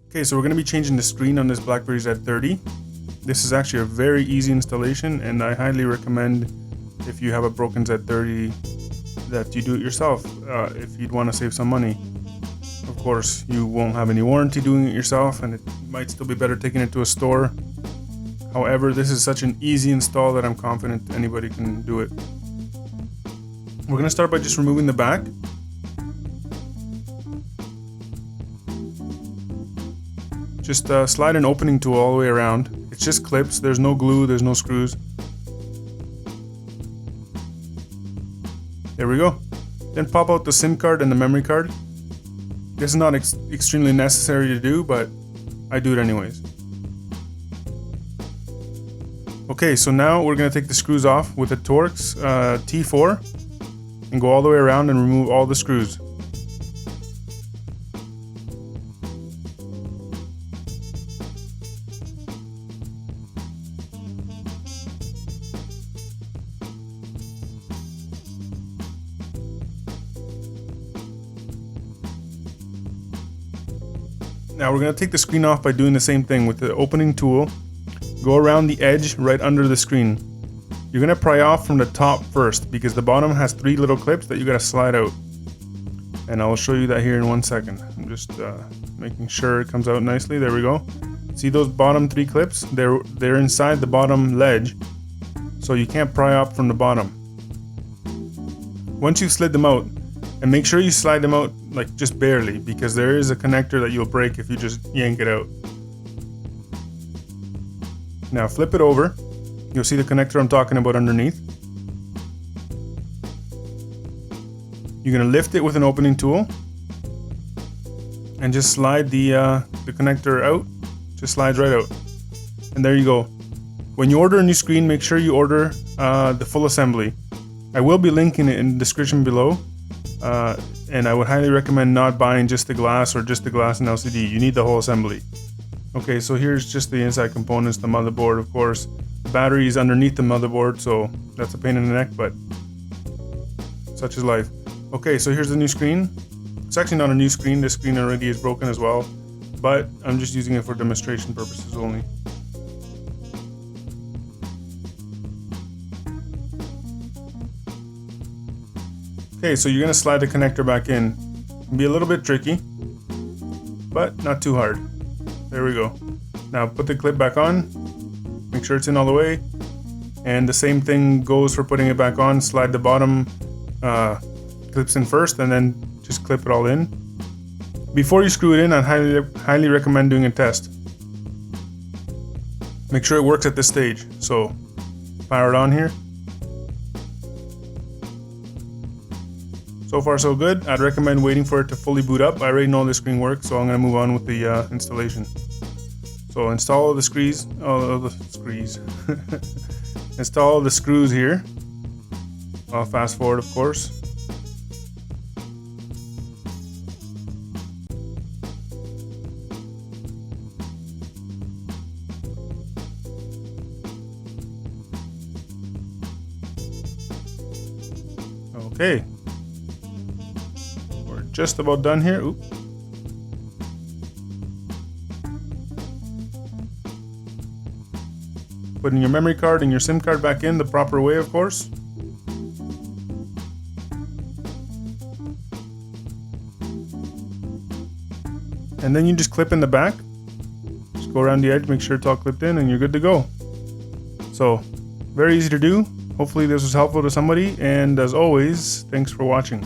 Okay, so we're going to be changing the screen on this Blackberry Z30. This is actually a very easy installation, and I highly recommend, if you have a broken Z30, that you do it yourself if you'd want to save some money. Of course, you won't have any warranty doing it yourself, and it might still be better taking it to a store. However, this is such an easy install that I'm confident anybody can do it. We're going to start by just removing the back. Just slide an opening tool all the way around. It's just clips, there's no glue, there's no screws. There we go. Then pop out the SIM card and the memory card. This is not extremely necessary to do, but I do it anyways. Okay, so now we're going to take the screws off with a Torx T4 and go all the way around and remove all the screws. Now we're going to take the screen off by doing the same thing with the opening tool. Go around the edge right under the screen. You're going to pry off from the top first because the bottom has 3 little clips that you got to slide out. And I'll show you that here in 1 second. I'm just making sure it comes out nicely. There we go. See those bottom 3 clips? They're inside the bottom ledge, so you can't pry off from the bottom. Once you've slid them out, and make sure you slide them out like just barely, because there is a connector that you'll break if you just yank it out. Now flip it over. You'll see the connector I'm talking about underneath. You're going to lift it with an opening tool and just slide the connector out. Just slides right out. And there you go. When you order a new screen, make sure you order the full assembly. I will be linking it in the description below. And I would highly recommend not buying just the glass or just the glass and LCD. You need the whole assembly. Okay, so here's just the inside components, the motherboard, of course. The battery is underneath the motherboard, so that's a pain in the neck, but such is life. Okay, so here's the new screen. It's actually not a new screen. This screen already is broken as well, but I'm just using it for demonstration purposes only. Okay, so you're going to slide the connector back in. It'll be a little bit tricky, but not too hard. There we go. Now put the clip back on. Make sure it's in all the way. And the same thing goes for putting it back on. Slide the bottom clips in first and then just clip it all in. Before you screw it in, I'd highly recommend doing a test. Make sure it works at this stage. So power it on here. So far so good. I'd recommend waiting for it to fully boot up. I already know the screen works, so I'm going to move on with the installation. So install the screws. Install the screws here. I'll fast forward, of course. Okay. Just about done here. Oop. Putting your memory card and your SIM card back in the proper way, of course. And then you just clip in the back. Just go around the edge, make sure it's all clipped in, and you're good to go. So, very easy to do. Hopefully this was helpful to somebody, and as always, thanks for watching.